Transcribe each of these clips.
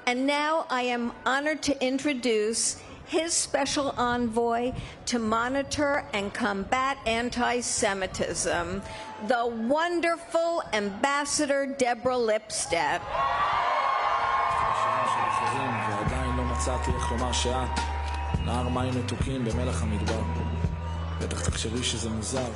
And now I am honored to introduce his special envoy to monitor and combat anti-Semitism, the wonderful Ambassador Deborah Lipstadt. ועדיין לא מצאתי איך לומר שאת נהר מים מתוקים במלח המדבר. בטח תחשבי שזה מוזר.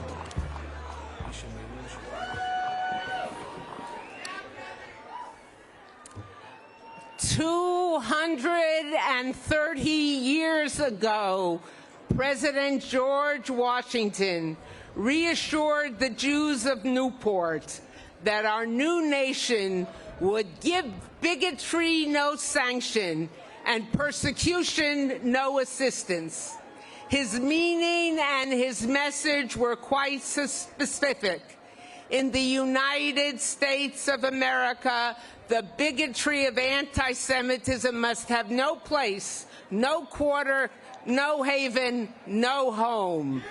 230 years ago, President George Washington reassured the Jews of Newport that our new nation would give bigotry no sanction and persecution no assistance. His meaning and his message were quite specific. In the United States of America, the bigotry of anti-Semitism must have no place, no quarter, no haven, no home.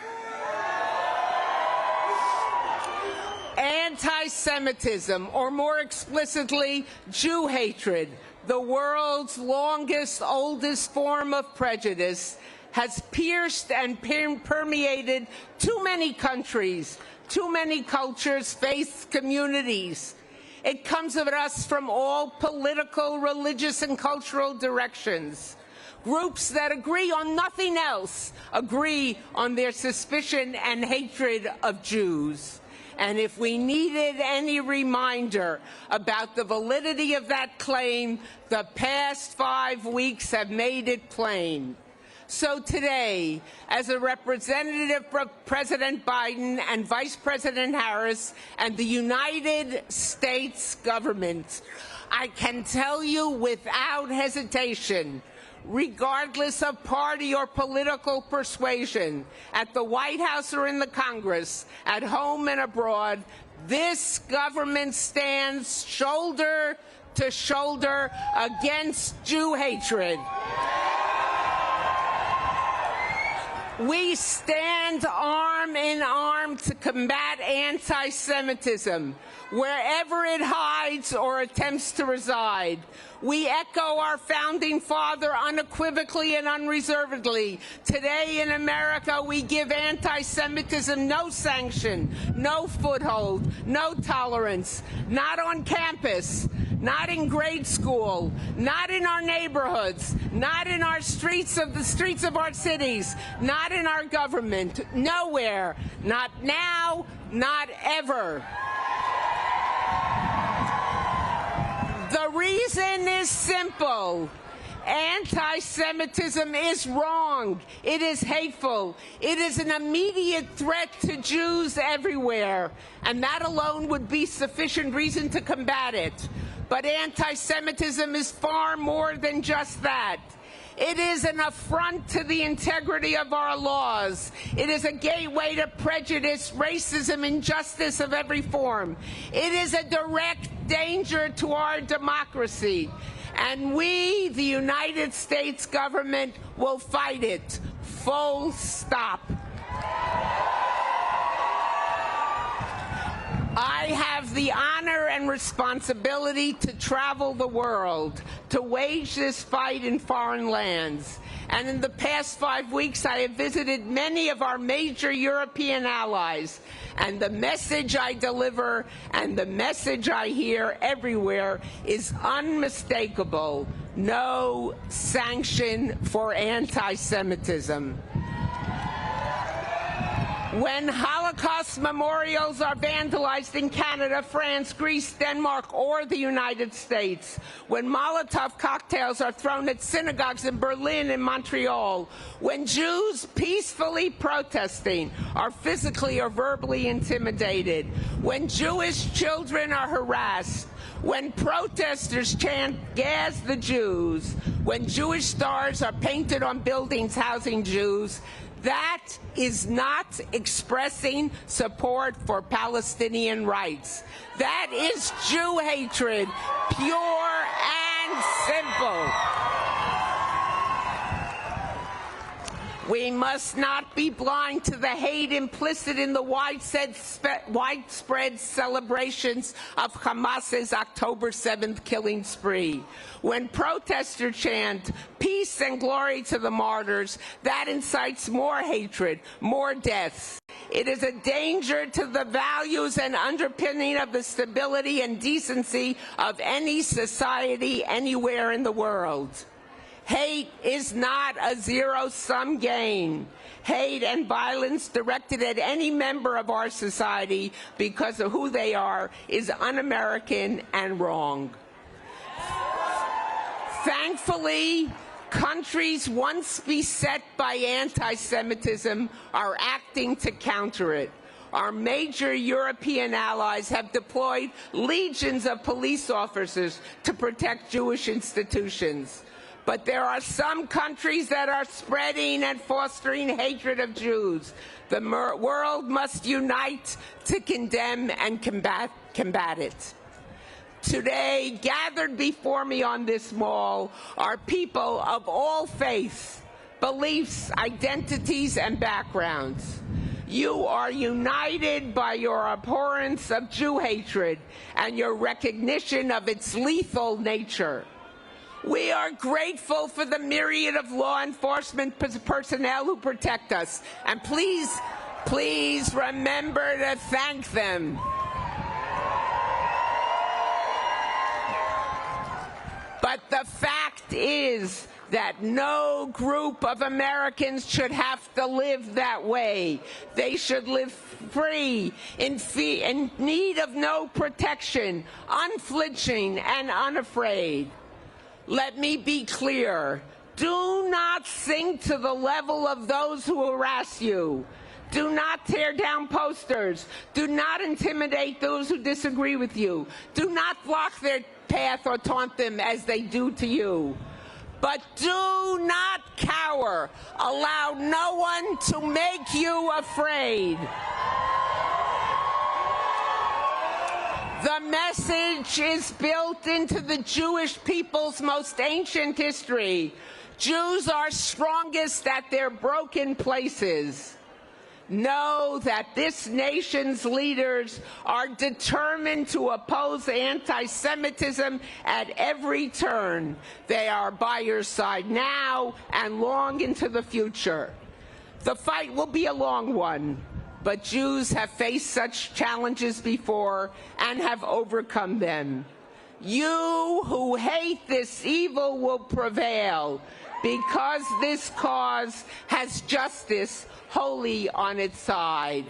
Anti-Semitism, or more explicitly, Jew hatred, the world's longest, oldest form of prejudice, has pierced and permeated too many countries, too many cultures, faiths, communities. It comes at us from all political, religious, and cultural directions. Groups that agree on nothing else agree on their suspicion and hatred of Jews. And if we needed any reminder about the validity of that claim, the past 5 weeks have made it plain. So today, as a representative of President Biden and Vice President Harris and the United States government, I can tell you without hesitation, regardless of party or political persuasion, at the White House or in the Congress, at home and abroad, this government stands shoulder to shoulder against Jew hatred. We stand arm in arm to combat anti-Semitism, wherever it hides or attempts to reside. We echo our founding father unequivocally and unreservedly. Today in America, we give anti-Semitism no sanction, no foothold, no tolerance, not on campus, not in grade school, not in our neighborhoods, not in our streets of our cities, not in our government, nowhere, not now, not ever. The reason is simple. Anti-Semitism is wrong. It is hateful. It is an immediate threat to Jews everywhere, and that alone would be sufficient reason to combat it. But anti-Semitism is far more than just that. It is an affront to the integrity of our laws. It is a gateway to prejudice, racism, injustice of every form. It is a direct danger to our democracy. And we, the United States government, will fight it. Full stop. I have the honor and responsibility to travel the world, to wage this fight in foreign lands. And in the past 5 weeks, I have visited many of our major European allies. And the message I deliver and the message I hear everywhere is unmistakable. No sanction for anti-Semitism. When Holocaust memorials are vandalized in Canada, France, Greece, Denmark, or the United States, when Molotov cocktails are thrown at synagogues in Berlin and Montreal, when Jews peacefully protesting are physically or verbally intimidated, when Jewish children are harassed, when protesters chant, "Gas the Jews," when Jewish stars are painted on buildings housing Jews, that is not expressing support for Palestinian rights. That is Jew hatred, pure and simple. We must not be blind to the hate implicit in the widespread celebrations of Hamas's October 7th killing spree. When protesters chant, "Peace and glory to the martyrs," that incites more hatred, more deaths. It is a danger to the values and underpinning of the stability and decency of any society anywhere in the world. Hate is not a zero-sum game. Hate and violence directed at any member of our society because of who they are is un-American and wrong. Thankfully, countries once beset by anti-Semitism are acting to counter it. Our major European allies have deployed legions of police officers to protect Jewish institutions. But there are some countries that are spreading and fostering hatred of Jews. The world must unite to condemn and combat it. Today, gathered before me on this mall are people of all faiths, beliefs, identities, and backgrounds. You are united by your abhorrence of Jew hatred and your recognition of its lethal nature. We are grateful for the myriad of law enforcement personnel who protect us, and please remember to thank them. But the fact is that no group of Americans should have to live that way. They should live free, in need of no protection, unflinching and unafraid. Let me be clear. Do not sink to the level of those who harass you. Do not tear down posters. Do not intimidate those who disagree with you. Do not block their path or taunt them as they do to you. But do not cower. Allow no one to make you afraid. The message is built into the Jewish people's most ancient history. Jews are strongest at their broken places. Know that this nation's leaders are determined to oppose anti-Semitism at every turn. They are by your side now and long into the future. The fight will be a long one, but Jews have faced such challenges before and have overcome them. You who hate this evil will prevail, because this cause has justice wholly on its side.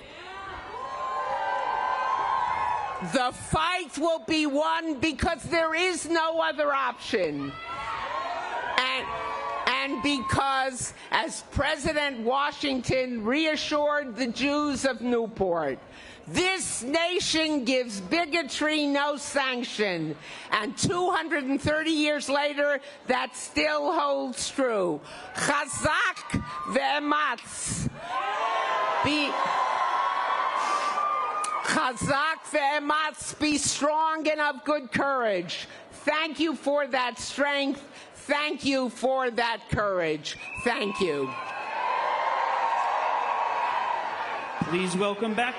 The fight will be won because there is no other option. And because, as President Washington reassured the Jews of Newport, this nation gives bigotry no sanction. And 230 years later, that still holds true. Chazak ve'ematz. Chazak ve'ematz, be strong and of good courage. Thank you for that strength. Thank you for that courage. Thank you. Please welcome back